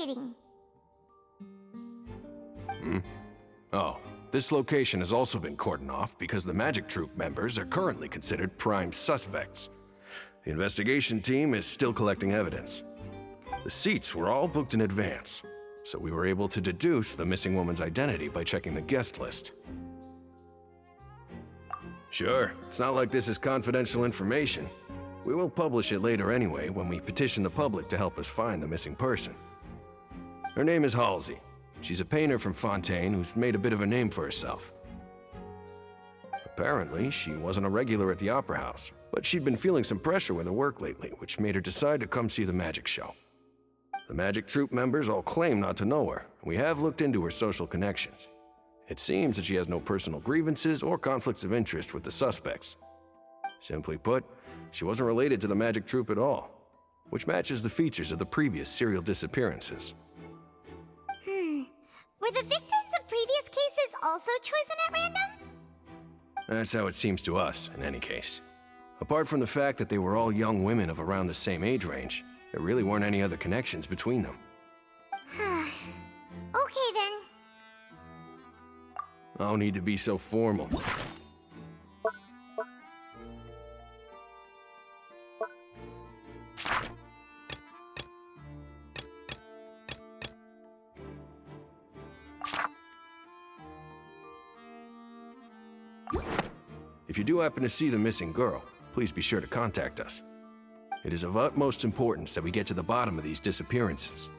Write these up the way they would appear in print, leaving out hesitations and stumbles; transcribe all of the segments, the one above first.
investigating? Oh, this location has also been cordoned off because the Magic Troupe members are currently considered prime suspects. The investigation team is still collecting evidence. The seats were all booked in advance, so we were able to deduce the missing woman's identity by checking the guest list. Sure, it's not like this is confidential information. We will publish it later anyway when we petition the public to help us find the missing person. Her name is Halsey. She's a painter from Fontaine who's made a bit of a name for herself. Apparently, she wasn't a regular at the Opera House, but she'd been feeling some pressure with her work lately, which made her decide to come see the magic show. The Magic Troupe members all claim not to know her, and we have looked into her social connections. It seems that she has no personal grievances or conflicts of interest with the suspects. Simply put, she wasn't related to the Magic Troupe at all, which matches the features of the previous serial disappearances. Were the victims of previous cases also chosen at random? That's how it seems to us, in any case. Apart from the fact that they were all young women of around the same age range, there really weren't any other connections between them. Okay then. No need to be so formal. If you do happen to see the missing girl, please be sure to contact us. It is of utmost importance that we get to the bottom of these disappearances.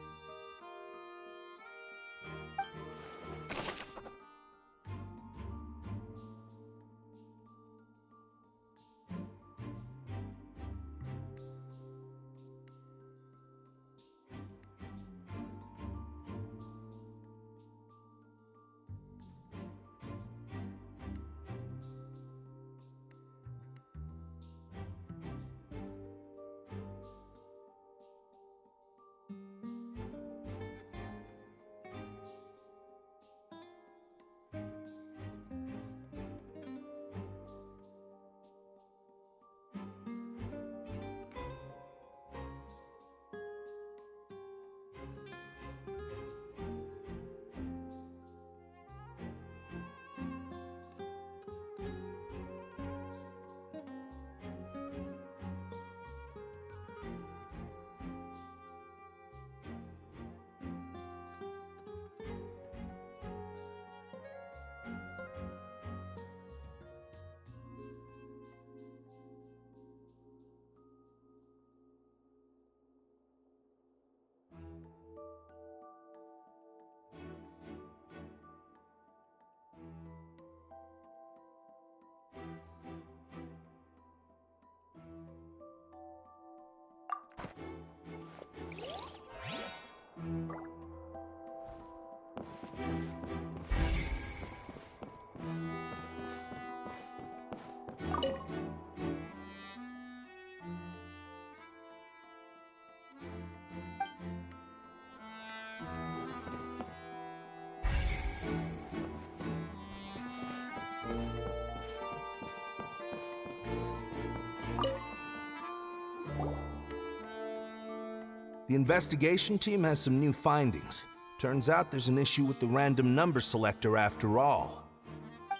The investigation team has some new findings. Turns out there's an issue with the random number selector after all.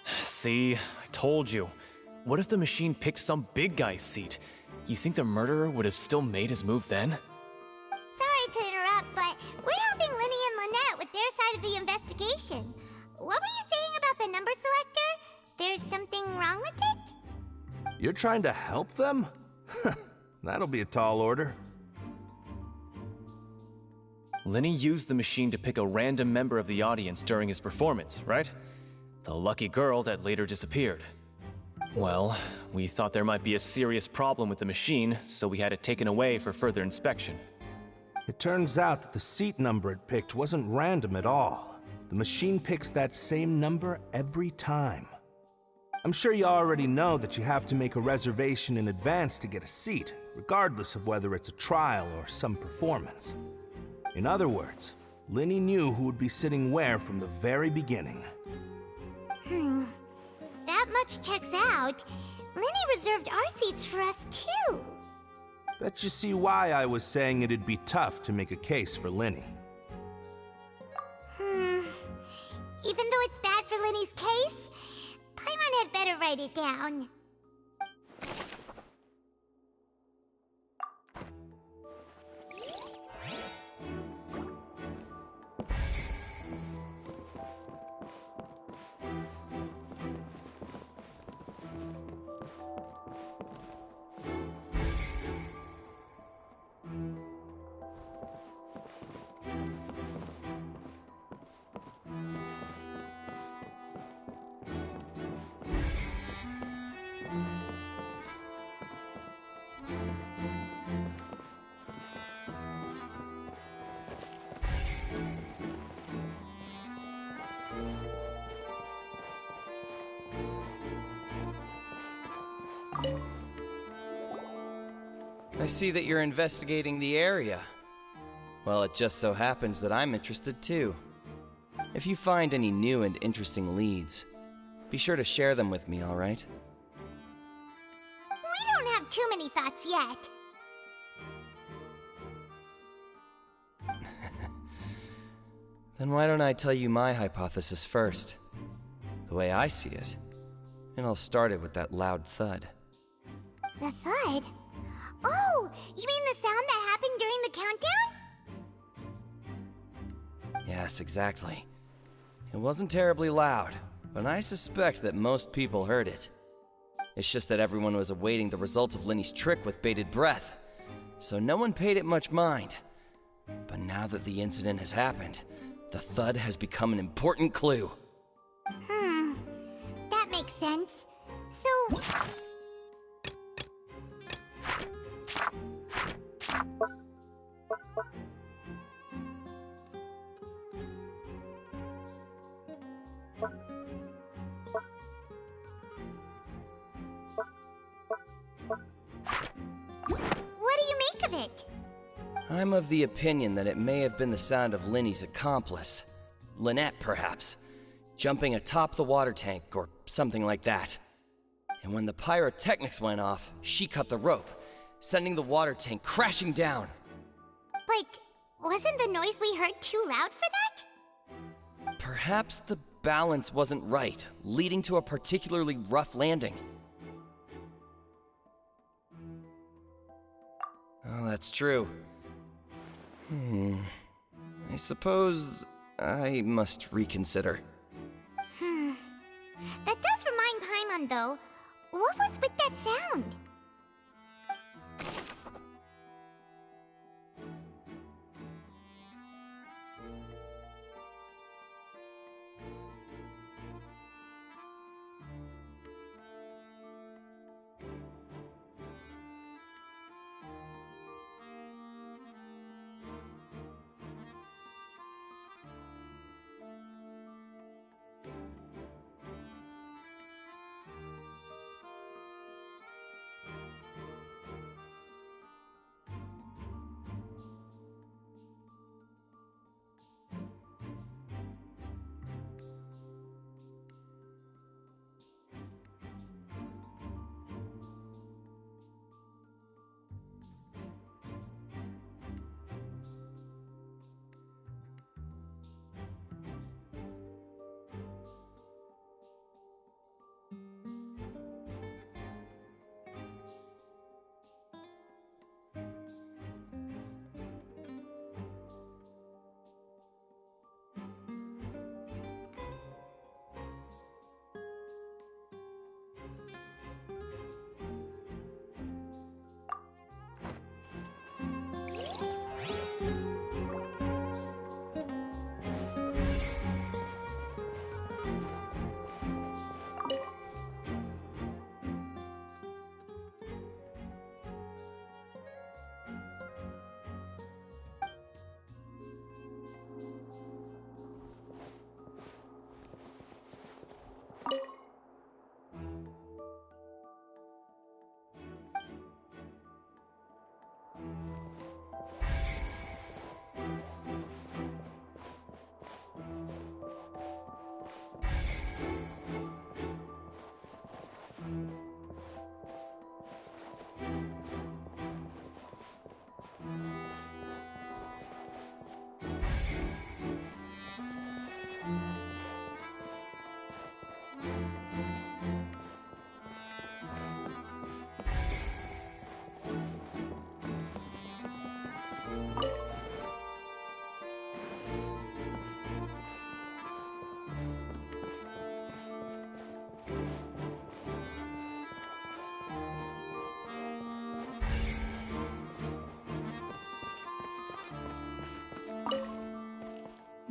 See, I told you. What if the machine picked some big guy's seat? You think the murderer would have still made his move then? Sorry to interrupt, but we're helping Linny and Lynette with their side of the investigation. What were you saying about the number selector? There's something wrong with it? You're trying to help them? That'll be a tall order. Linny used the machine to pick a random member of the audience during his performance, right? The lucky girl that later disappeared. Well, we thought there might be a serious problem with the machine, so we had it taken away for further inspection. It turns out that the seat number it picked wasn't random at all. The machine picks that same number every time. I'm sure you already know that you have to make a reservation in advance to get a seat, regardless of whether it's a trial or some performance. In other words, Linny knew who would be sitting where from the very beginning. That much checks out. Linny reserved our seats for us too. Bet you see why I was saying it'd be tough to make a case for Linny. for Linny's case? Paimon had better write it down. I see that you're investigating the area. Well, it just so happens that I'm interested too. If you find any new and interesting leads, be sure to share them with me, all right? We don't have too many thoughts yet. Then why don't I tell you my hypothesis first? The way I see it. And I'll start it with that loud thud. The thud? Oh, you mean the sound that happened during the countdown? Yes, exactly. It wasn't terribly loud, but I suspect that most people heard it. It's just that everyone was awaiting the results of Linny's trick with bated breath, so no one paid it much mind. But now that the incident has happened, the thud has become an important clue. That makes sense. So... what do you make of it? I'm of the opinion that it may have been the sound of Linny's accomplice. Lynette, perhaps. Jumping atop the water tank, or something like that. And when the pyrotechnics went off, she cut the rope, sending the water tank crashing down. But wasn't the noise we heard too loud for that? Perhaps the balance wasn't right, leading to a particularly rough landing. Oh, that's true. I suppose I must reconsider. That does remind Paimon, though. What was with that sound?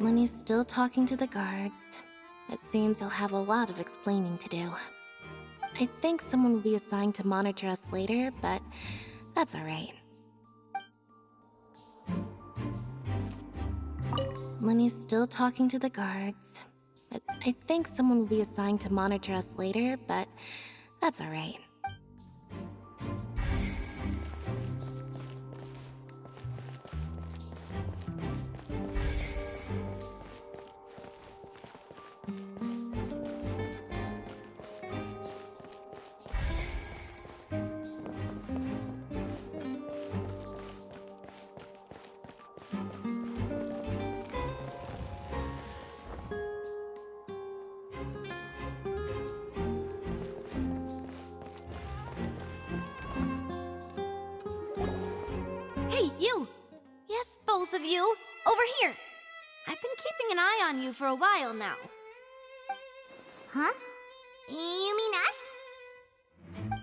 Lenny's still talking to the guards. It seems he'll have a lot of explaining to do. I think someone will be assigned to monitor us later, but that's alright. Lenny's still talking to the guards. I think someone will be assigned to monitor us later, but that's alright. Hey, you! Yes, both of you! Over here! I've been keeping an eye on you for a while now. Huh? You mean us?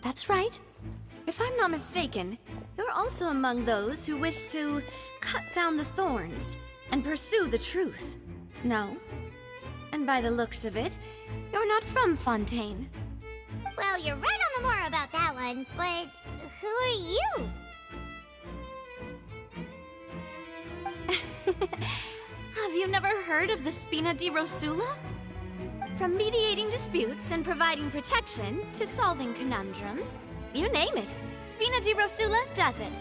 That's right. If I'm not mistaken, you're also among those who wish to cut down the thorns and pursue the truth. No? And by the looks of it, you're not from Fontaine. Well, you're right on the more about that one, but who are you? Have you never heard of the Spina di Rosula? From mediating disputes and providing protection to solving conundrums, you name it, Spina di Rosula does it.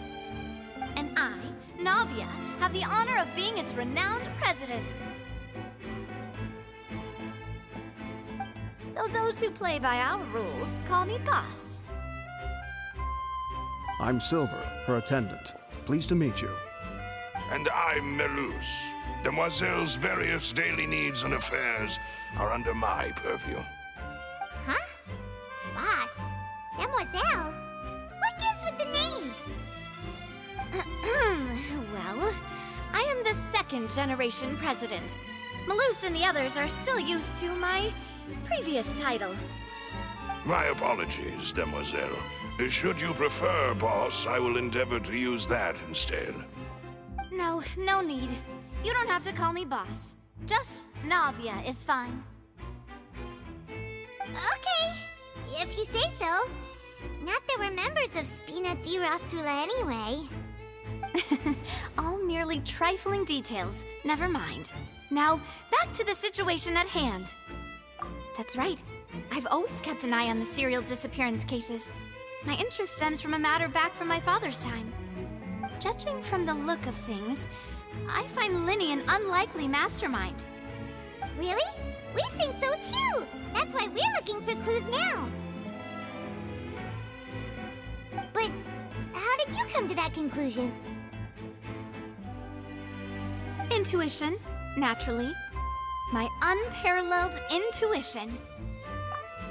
And I, Navia, have the honor of being its renowned president. Though those who play by our rules call me boss. I'm Silver, her attendant. Pleased to meet you. And I'm Melus. Demoiselle's various daily needs and affairs are under my purview. Huh? Boss? Demoiselle? What gives with the names? Well, I am the second generation president. Melus and the others are still used to my previous title. My apologies, Demoiselle. Should you prefer, boss, I will endeavor to use that instead. No, no need. You don't have to call me boss. Just Navia is fine. Okay, if you say so. Not that we're members of Spina di Rosula anyway. All merely trifling details. Never mind. Now, back to the situation at hand. That's right. I've always kept an eye on the serial disappearance cases. My interest stems from a matter back from my father's time. Judging from the look of things, I find Linny an unlikely mastermind. Really? We think so too! That's why we're looking for clues now. But how did you come to that conclusion? Intuition, naturally. My unparalleled intuition.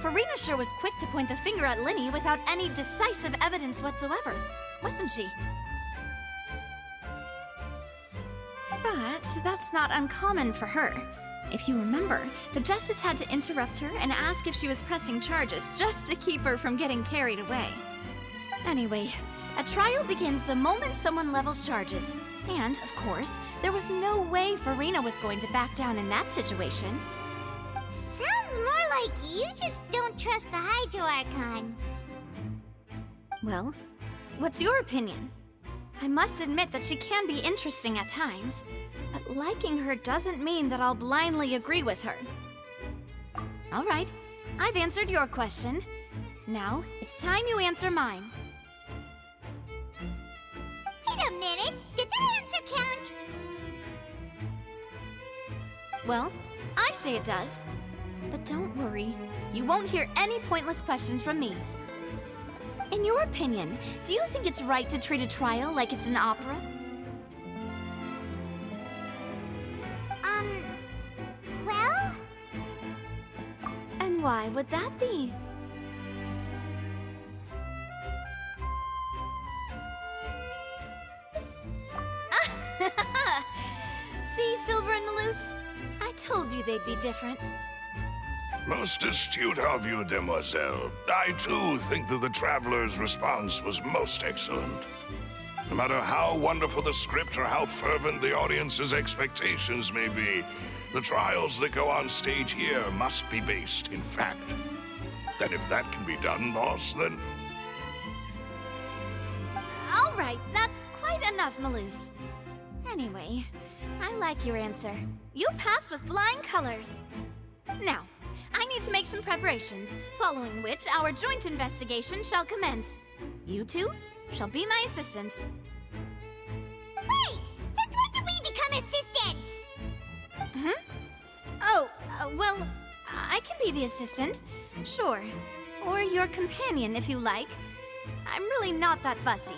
Farina sure was quick to point the finger at Linny without any decisive evidence whatsoever, wasn't she? But that's not uncommon for her. If you remember, the Justice had to interrupt her and ask if she was pressing charges just to keep her from getting carried away. Anyway, a trial begins the moment someone levels charges. And, of course, there was no way Farina was going to back down in that situation. Sounds more like you just don't trust the Hydro Archon. Well, what's your opinion? I must admit that she can be interesting at times, but liking her doesn't mean that I'll blindly agree with her. All right, I've answered your question. Now, it's time you answer mine. Wait a minute, did that answer count? Well, I say it does. But don't worry, you won't hear any pointless questions from me. In your opinion, do you think it's right to treat a trial like it's an opera? Well? And why would that be? See, Silver and Melus? I told you they'd be different. Most astute of you, Demoiselle. I, too, think that the Traveler's response was most excellent. No matter how wonderful the script or how fervent the audience's expectations may be, the trials that go on stage here must be based in fact. And if that can be done, boss, then... All right, that's quite enough, Maloose. Anyway, I like your answer. You pass with flying colors. Now, I need to make some preparations, following which our joint investigation shall commence. You two shall be my assistants. Wait! Since when did we become assistants? Oh, well, I can be the assistant, sure. Or your companion, if you like. I'm really not that fussy.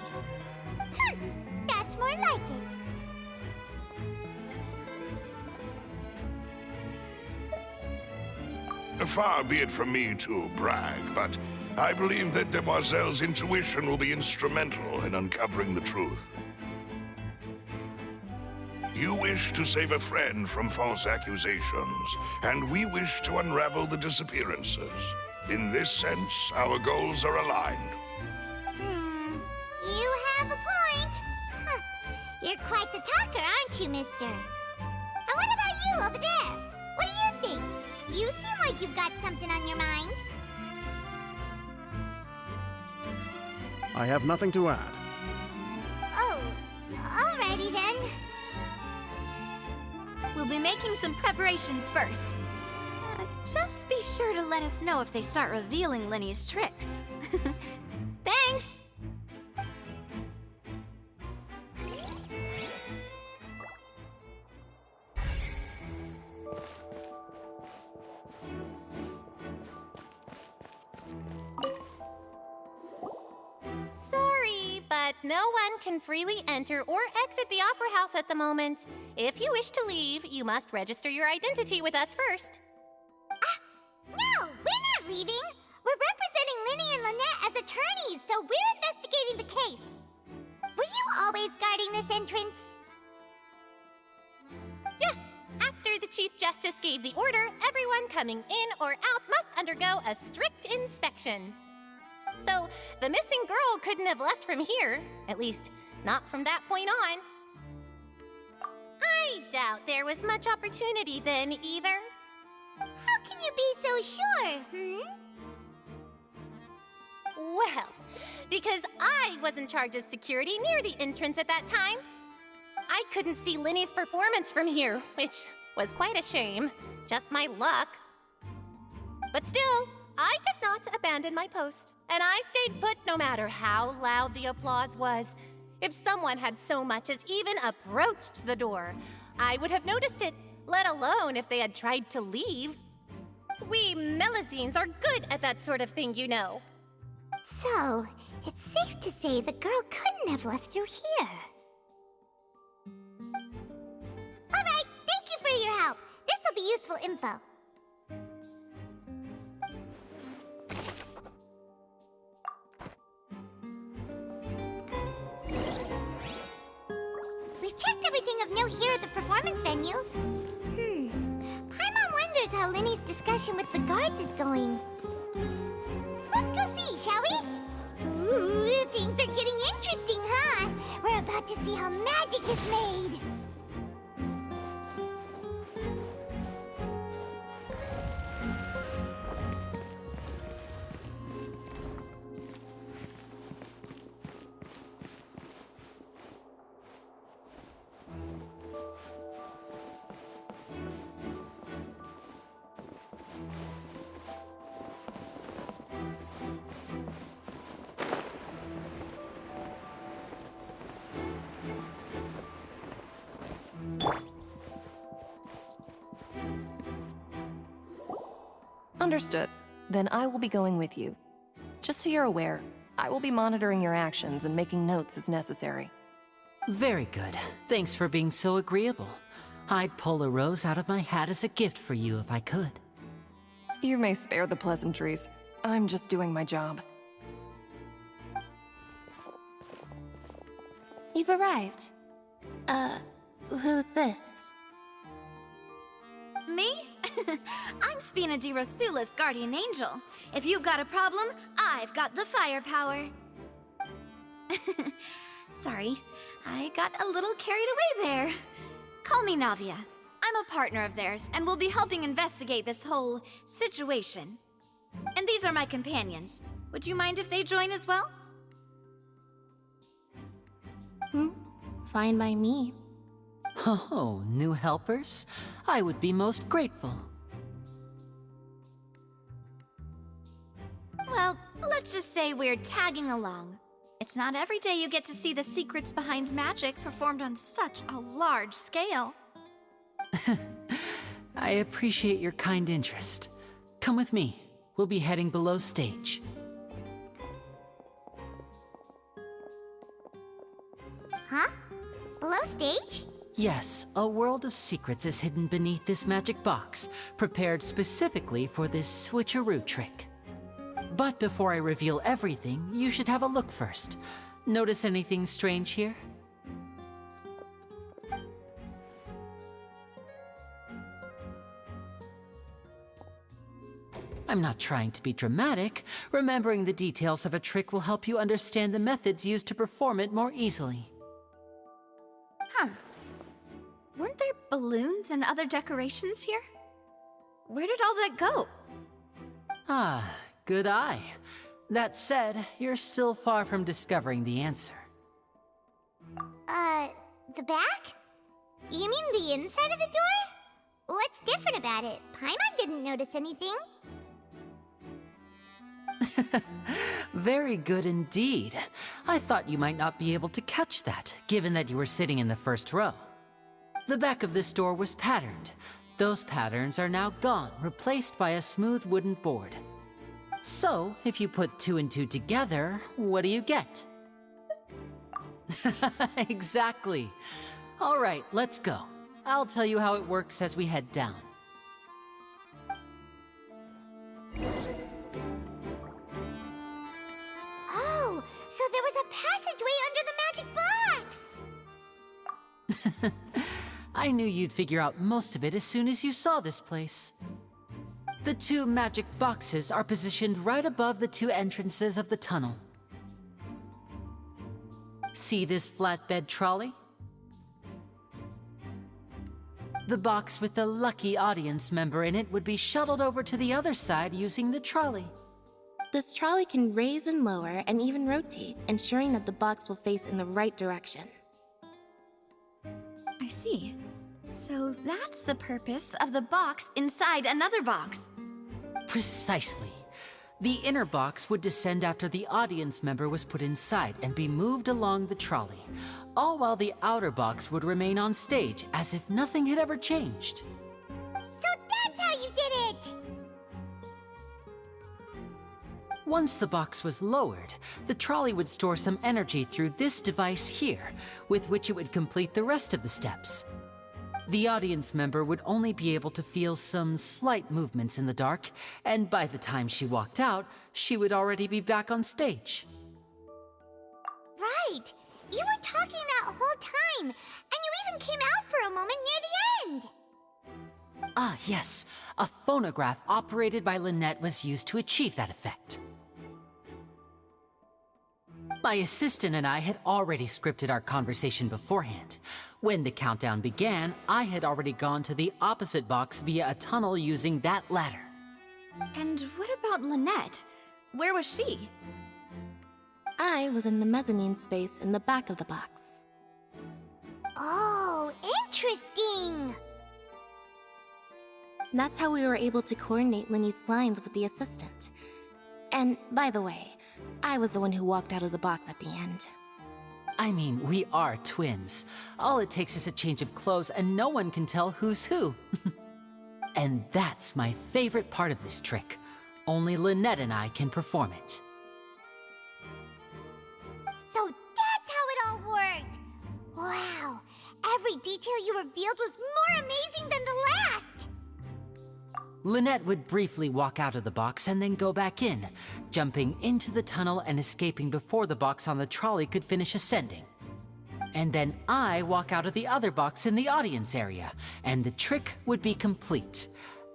That's more like it. Far be it from me to brag, but I believe that Demoiselle's intuition will be instrumental in uncovering the truth. You wish to save a friend from false accusations, and we wish to unravel the disappearances. In this sense, our goals are aligned. You have a point. Huh. You're quite the talker, aren't you, mister? And what about you over there? What do you think? You seem like you've got something on your mind. I have nothing to add. Oh, alrighty then. We'll be making some preparations first. Just be sure to let us know if they start revealing Lenny's tricks. Thanks! Sorry, but no one can freely enter or exit the Opera House at the moment. If you wish to leave, you must register your identity with us first. No, we're not leaving. We're representing Linny and Lynette as attorneys, so we're investigating the case. Were you always guarding this entrance? Yes, after the Chief Justice gave the order, everyone coming in or out must undergo a strict inspection. So, the missing girl couldn't have left from here, at least, not from that point on. I doubt there was much opportunity then, either. How can you be so sure, Well, because I was in charge of security near the entrance at that time. I couldn't see Linny's performance from here, which was quite a shame. Just my luck. But still, I did not abandon my post, and I stayed put no matter how loud the applause was. If someone had so much as even approached the door, I would have noticed it, let alone if they had tried to leave. We Melusines are good at that sort of thing, you know. So, it's safe to say the girl couldn't have left through here. Alright, thank you for your help. This'll be useful info. We've checked everything of note here at the performance venue. Paimon wonders how Linny's discussion with the guards is going. Let's go see, shall we? Ooh, things are getting interesting, huh? We're about to see how magic is made. Understood. Then I will be going with you. Just so you're aware, I will be monitoring your actions and making notes as necessary. Very good. Thanks for being so agreeable. I'd pull a rose out of my hat as a gift for you if I could. You may spare the pleasantries. I'm just doing my job. You've arrived. Who's this? Me? I'm Spina di Rosula's guardian angel. If you've got a problem, I've got the firepower. Sorry, I got a little carried away there. Call me Navia. I'm a partner of theirs, and will be helping investigate this whole situation. And these are my companions. Would you mind if they join as well? Fine by me. Oh, new helpers? I would be most grateful. Well, let's just say we're tagging along. It's not every day you get to see the secrets behind magic performed on such a large scale. I appreciate your kind interest. Come with me. We'll be heading below stage. Huh? Below stage? Yes, a world of secrets is hidden beneath this magic box, prepared specifically for this switcheroo trick. But before I reveal everything, you should have a look first. Notice anything strange here? I'm not trying to be dramatic. Remembering the details of a trick will help you understand the methods used to perform it more easily. Huh. Weren't there balloons and other decorations here? Where did all that go? Ah, good eye. That said, you're still far from discovering the answer. The back? You mean the inside of the door? What's different about it? Paimon didn't notice anything. Very good indeed. I thought you might not be able to catch that, given that you were sitting in the first row. The back of this door was patterned. Those patterns are now gone, replaced by a smooth wooden board. So, if you put 2 and 2 together, what do you get? Exactly. All right, let's go. I'll tell you how it works as we head down. Oh, so there was a passageway under the magic box! I knew you'd figure out most of it as soon as you saw this place. The 2 magic boxes are positioned right above the 2 entrances of the tunnel. See this flatbed trolley? The box with the lucky audience member in it would be shuttled over to the other side using the trolley. This trolley can raise and lower and even rotate, ensuring that the box will face in the right direction. I see. So that's the purpose of the box inside another box. Precisely. The inner box would descend after the audience member was put inside and be moved along the trolley, all while the outer box would remain on stage as if nothing had ever changed. So that's how you did it! Once the box was lowered, the trolley would store some energy through this device here, with which it would complete the rest of the steps. The audience member would only be able to feel some slight movements in the dark, and by the time she walked out, she would already be back on stage. Right! You were talking that whole time, and you even came out for a moment near the end! Ah, yes. A phonograph operated by Lynette was used to achieve that effect. My assistant and I had already scripted our conversation beforehand. When the countdown began, I had already gone to the opposite box via a tunnel using that ladder. And what about Lynette? Where was she? I was in the mezzanine space in the back of the box. Oh, interesting! That's how we were able to coordinate Linny's lines with the assistant. And, by the way, I was the one who walked out of the box at the end. I mean, we are twins. All it takes is a change of clothes and no one can tell who's who. And that's my favorite part of this trick. Only Lynette and I can perform it. So that's how it all worked! Wow! Every detail you revealed was more amazing than the last! Lynette would briefly walk out of the box and then go back in, jumping into the tunnel and escaping before the box on the trolley could finish ascending. And then I walk out of the other box in the audience area, and the trick would be complete.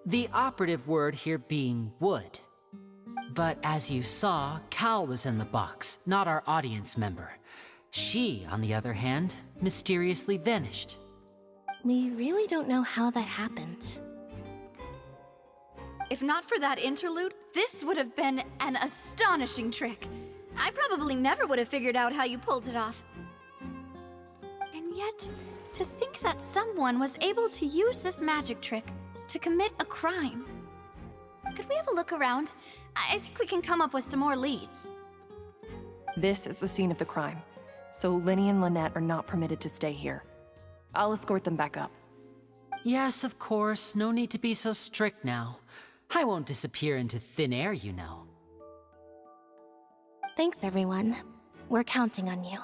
The operative word here being would. But as you saw, Cal was in the box, not our audience member. She, on the other hand, mysteriously vanished. We really don't know how that happened. If not for that interlude, this would have been an astonishing trick. I probably never would have figured out how you pulled it off. And yet, to think that someone was able to use this magic trick to commit a crime. Could we have a look around? I think we can come up with some more leads. This is the scene of the crime, so Linny and Lynette are not permitted to stay here. I'll escort them back up. Yes, of course. No need to be so strict now. I won't disappear into thin air, you know. Thanks, everyone. We're counting on you.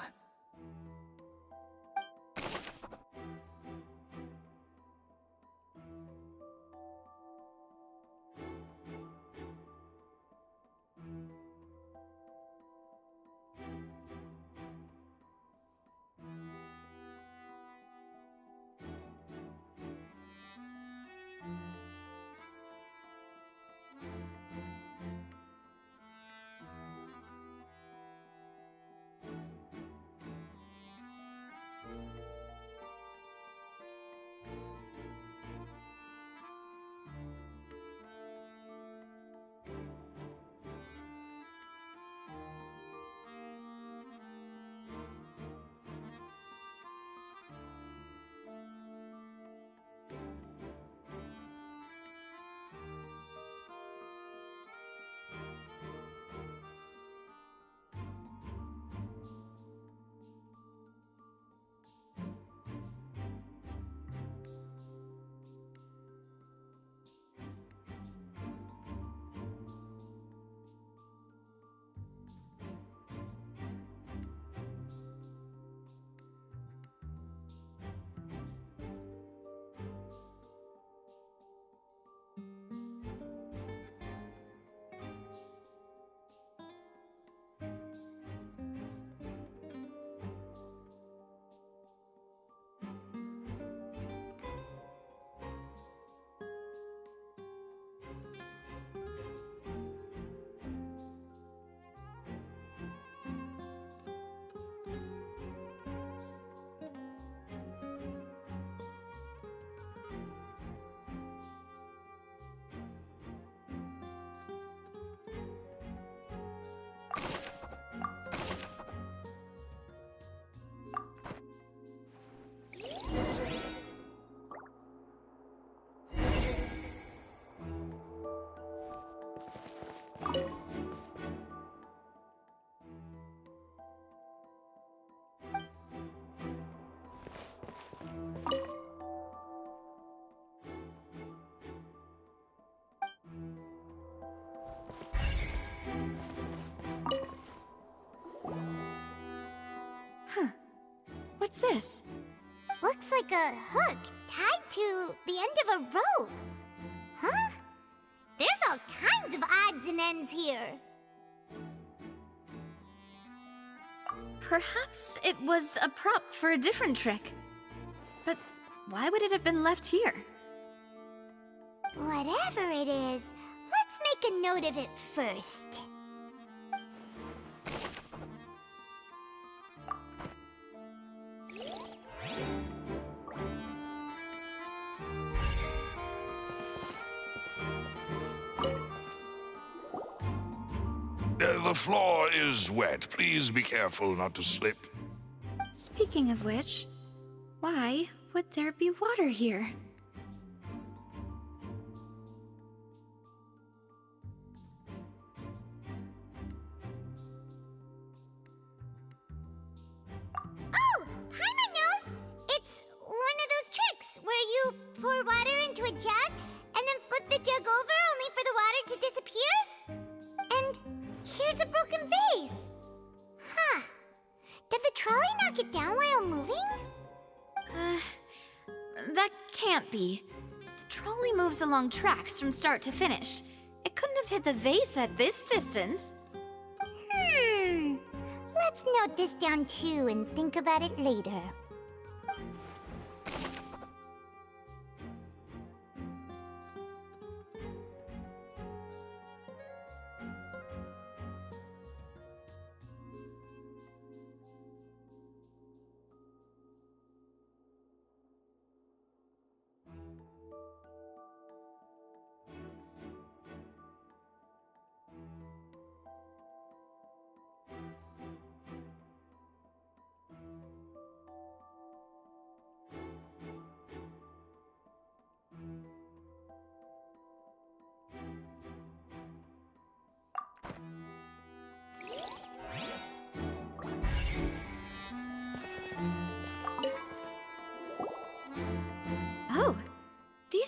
What's this? Looks like a hook tied to the end of a rope. Huh? There's all kinds of odds and ends here. Perhaps it was a prop for a different trick. But why would it have been left here? Whatever it is, let's make a note of it first. The floor is wet. Please be careful not to slip. Speaking of which, why would there be water here? Oh, Paimon knows! It's one of those tricks where you pour water into a jug and then flip the jug over only for the water to disappear? And here's a broken vase. Huh. Did the trolley knock it down while moving? That can't be. The trolley moves along tracks from start to finish. It couldn't have hit the vase at this distance. Let's note this down too and think about it later.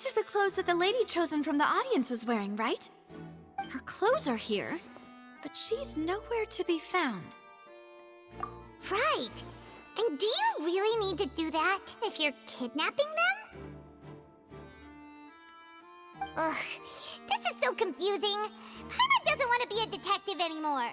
These are the clothes that the lady chosen from the audience was wearing, right? Her clothes are here, but she's nowhere to be found. Right. And do you really need to do that if you're kidnapping them? Ugh, this is so confusing. Paimon doesn't want to be a detective anymore.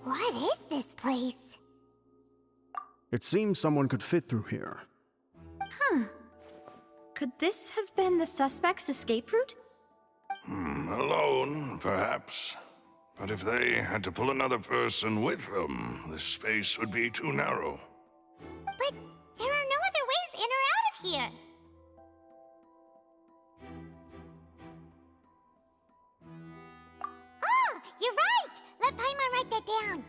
What is this place? It seems someone could fit through here. Huh. Could this have been the suspect's escape route? Alone, perhaps. But if they had to pull another person with them, the space would be too narrow. But there are no other ways in or out of here. Oh, you're right! Let Paimon write that down.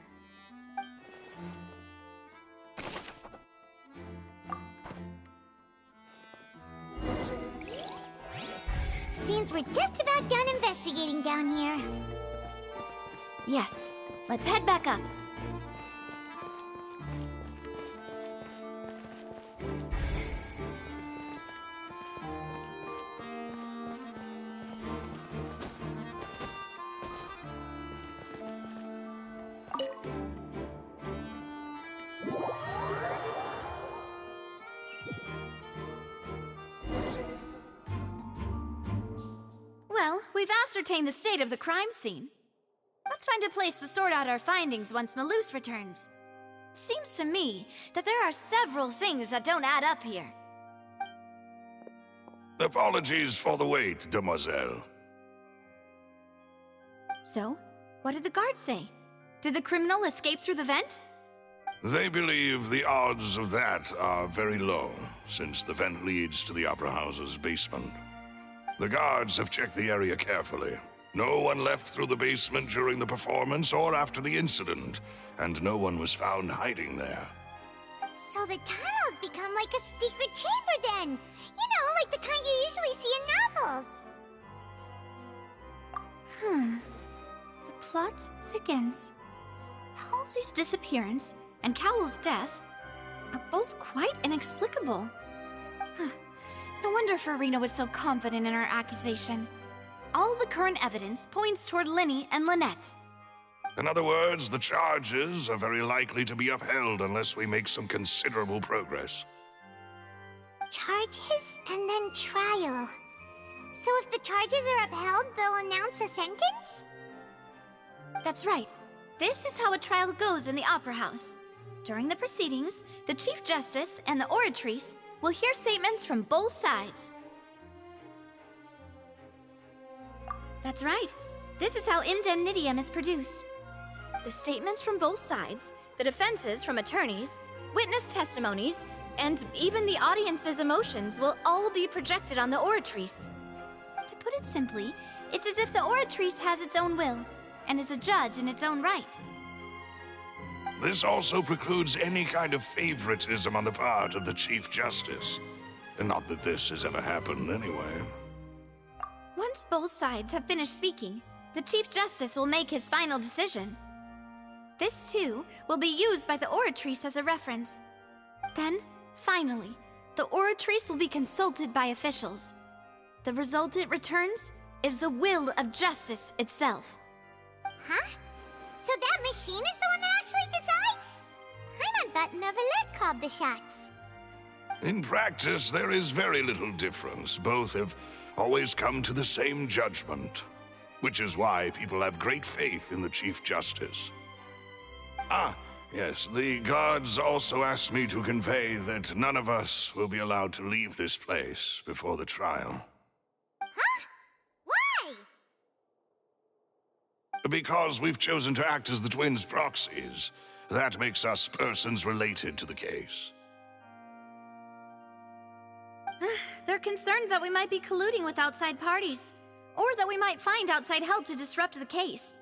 Seems we're just about done investigating down here. Yes. Let's head back up. Well, we've ascertained the state of the crime scene. Let's find a place to sort out our findings once Malus returns. It seems to me that there are several things that don't add up here. Apologies for the wait, demoiselle. So, what did the guards say? Did the criminal escape through the vent? They believe the odds of that are very low, since the vent leads to the Opera House's basement. The guards have checked the area carefully. No one left through the basement during the performance or after the incident, and no one was found hiding there. So the tunnels become like a secret chamber then! You know, like the kind you usually see in novels! The plot thickens. Halsey's disappearance and Cowell's death are both quite inexplicable. No wonder Farina was so confident in her accusation. All the current evidence points toward Linny and Lynette. In other words, the charges are very likely to be upheld unless we make some considerable progress. Charges and then trial. So if the charges are upheld, they'll announce a sentence? That's right. This is how a trial goes in the Opera House. During the proceedings, the Chief Justice and the Oratrice will hear statements from both sides. That's right. This is how indemnitium is produced. The statements from both sides, the defenses from attorneys, witness testimonies, and even the audience's emotions will all be projected on the Oratrice. To put it simply, it's as if the Oratrice has its own will, and is a judge in its own right. This also precludes any kind of favoritism on the part of the Chief Justice. And not that this has ever happened anyway. Once both sides have finished speaking, the Chief Justice will make his final decision. This, too, will be used by the Oratrice as a reference. Then, finally, the Oratrice will be consulted by officials. The result it returns is the will of justice itself. Huh? So that machine is the one that actually decides? Paimon thought Novelet called the shots. In practice, there is very little difference. Both have always come to the same judgment, which is why people have great faith in the Chief Justice. Ah, yes, the guards also asked me to convey that none of us will be allowed to leave this place before the trial. Huh? Why? Because we've chosen to act as the twins' proxies. That makes us persons related to the case. They're concerned that we might be colluding with outside parties, or that we might find outside help to disrupt the case.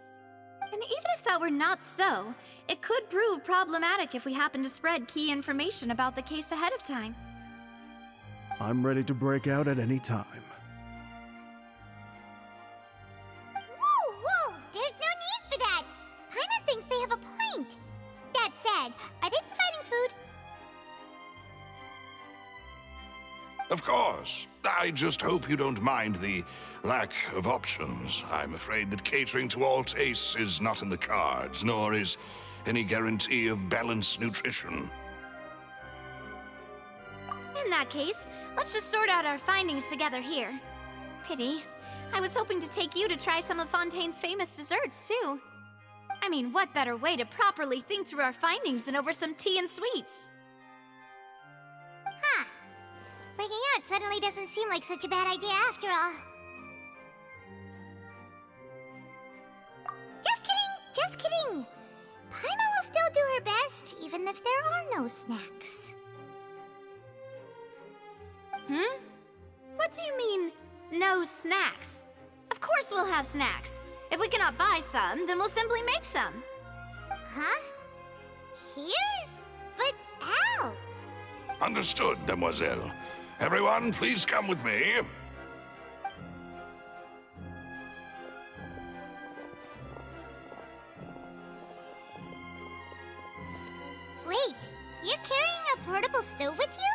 And even if that were not so, it could prove problematic if we happen to spread key information about the case ahead of time. I'm ready to break out at any time. Whoa, whoa! There's no need for that! Paimon thinks they have a point. That said, are they providing food? Of course. I just hope you don't mind the lack of options. I'm afraid that catering to all tastes is not in the cards, nor is any guarantee of balanced nutrition. In that case, let's just sort out our findings together here. Pity. I was hoping to take you to try some of Fontaine's famous desserts, too. I mean, what better way to properly think through our findings than over some tea and sweets? Huh. Breaking out suddenly doesn't seem like such a bad idea after all. Just kidding! Just kidding! Paimon will still do her best, even if there are no snacks. Hmm? What do you mean, no snacks? Of course we'll have snacks. If we cannot buy some, then we'll simply make some. Huh? Here? But how? Understood, Demoiselle. Everyone, please come with me. Wait, you're carrying a portable stove with you?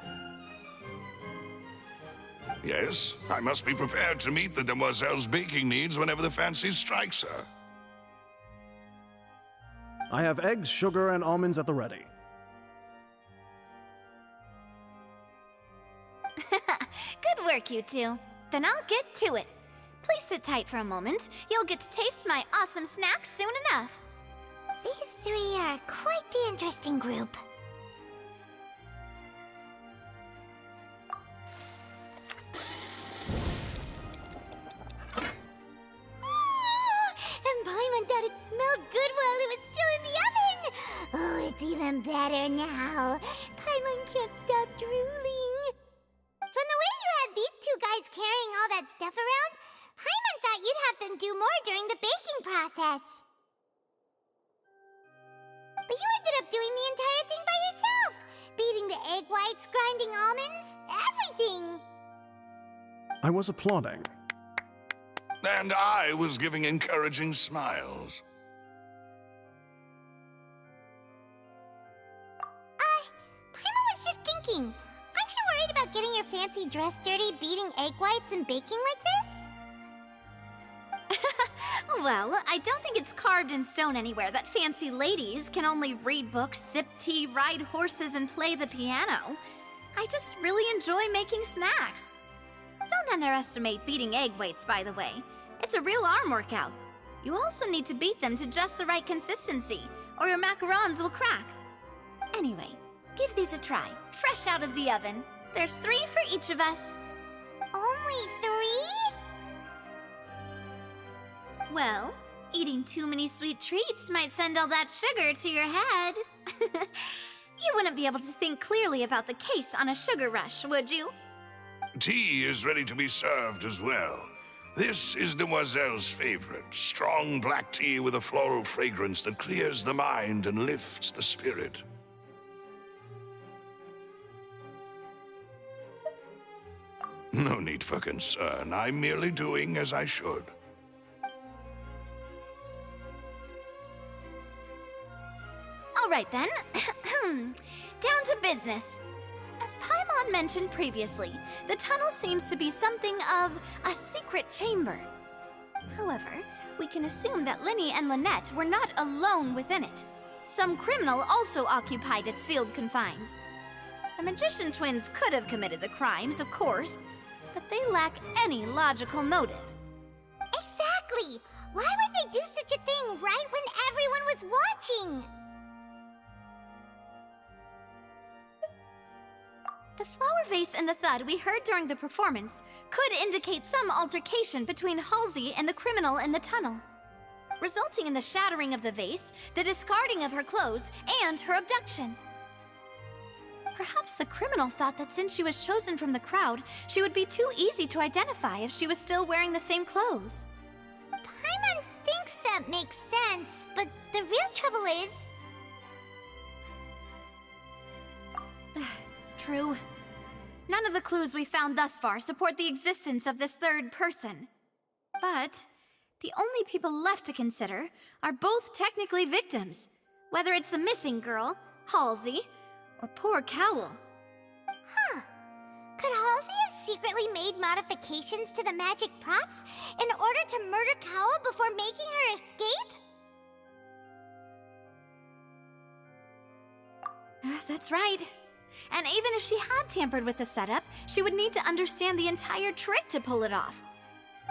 Yes, I must be prepared to meet the Demoiselle's baking needs whenever the fancy strikes her. I have eggs, sugar, and almonds at the ready. Good work, you two. Then I'll get to it. Please sit tight for a moment. You'll get to taste my awesome snacks soon enough. These three are quite the interesting group. And Paimon thought it smelled good while it was still in the oven! Oh, it's even better now. Paimon can't stop drooling. From the way you had these two guys carrying all that stuff around, Paimon thought you'd have them do more during the baking process. But you ended up doing the entire thing by yourself! Beating the egg whites, grinding almonds, everything! I was applauding. And I was giving encouraging smiles. Paimon was just thinking, aren't you worried about getting your fancy dress dirty beating egg whites and baking like this? Well, I don't think it's carved in stone anywhere that fancy ladies can only read books, sip tea, ride horses, and play the piano. I just really enjoy making snacks. Don't underestimate beating egg whites, by the way. It's a real arm workout. You also need to beat them to just the right consistency, or your macarons will crack. Anyway, give these a try, fresh out of the oven. There's 3 for each of us. Only 3? Well, eating too many sweet treats might send all that sugar to your head. You wouldn't be able to think clearly about the case on a sugar rush, would you? Tea is ready to be served as well. This is Demoiselle's favorite, strong black tea with a floral fragrance that clears the mind and lifts the spirit. No need for concern. I'm merely doing as I should. All right then. Down to business. As Paimon mentioned previously, the tunnel seems to be something of a secret chamber. However, we can assume that Linny and Lynette were not alone within it. Some criminal also occupied its sealed confines. The magician twins could have committed the crimes, of course, but they lack any logical motive. Exactly! Why would they do such a thing right when everyone was watching? The flower vase and the thud we heard during the performance could indicate some altercation between Halsey and the criminal in the tunnel, resulting in the shattering of the vase, the discarding of her clothes, and her abduction. Perhaps the criminal thought that since she was chosen from the crowd, she would be too easy to identify if she was still wearing the same clothes. Paimon thinks that makes sense, but the real trouble is... True. None of the clues we found thus far support the existence of this third person. But the only people left to consider are both technically victims, whether it's the missing girl, Halsey, or poor Cowell. Huh. Could Halsey have secretly made modifications to the magic props in order to murder Cowell before making her escape? That's right. And even if she had tampered with the setup, she would need to understand the entire trick to pull it off.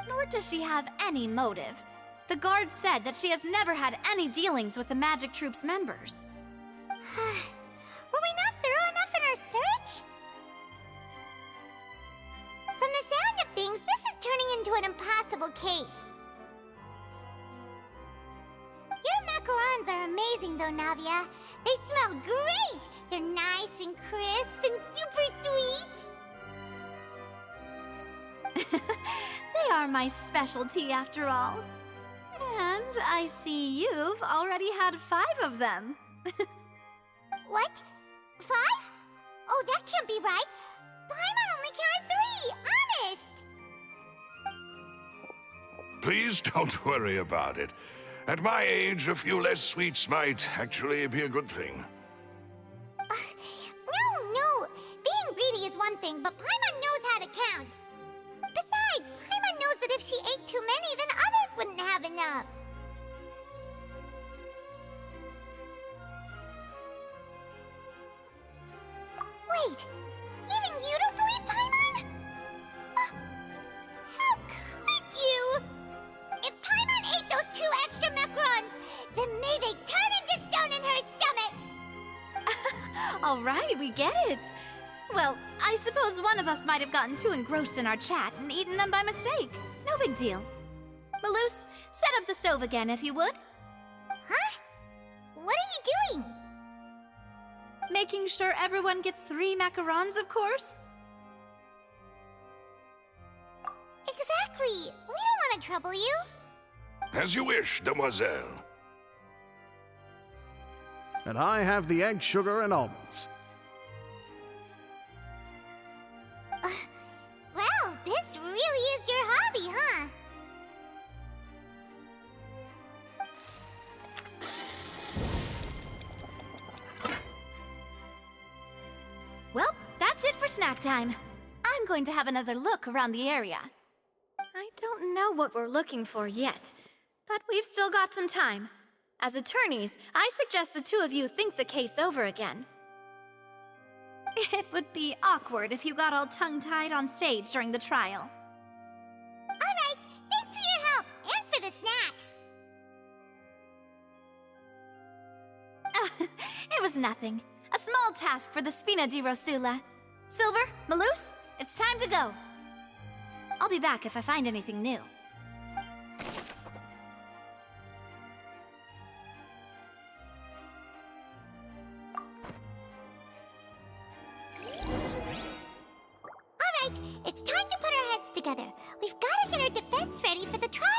Nor does she have any motive. The guard said that she has never had any dealings with the Magic Troop's members. Were we not thorough enough in our search? From the sound of things, this is turning into an impossible case. Your macarons are amazing though, Navia. They smell great! They're nice and crisp and super sweet! They are my specialty after all. And I see you've already had 5 of them. What? 5? Oh, that can't be right. Paimon only counted 3, honest! Please don't worry about it. At my age, a few less sweets might actually be a good thing. No. Being greedy is one thing, but Paimon knows how to count. Besides, Paimon knows that if she ate too many, then others wouldn't have enough. Wait, even you don't believe Paimon? How could you? If Paimon ate those 2 extra macarons, then may they turn into stone in her stomach! All right, we get it. Well, I suppose one of us might have gotten too engrossed in our chat and eaten them by mistake. No big deal. Maloose, set up the stove again if you would. Huh? What are you doing? Making sure everyone gets 3 macarons, of course. Exactly. We don't want to trouble you. As you wish, demoiselle. And I have the egg, sugar, and almonds. Well, this really is your hobby, huh? Well, that's it for snack time. I'm going to have another look around the area. I don't know what we're looking for yet, but we've still got some time. As attorneys, I suggest the 2 of you think the case over again. It would be awkward if you got all tongue-tied on stage during the trial. All right, thanks for your help and for the snacks. It was nothing. A small task for the Spina di Rosula. Silver, Maloose, it's time to go. I'll be back if I find anything new. All right, it's time to put our heads together. We've got to get our defense ready for the trial.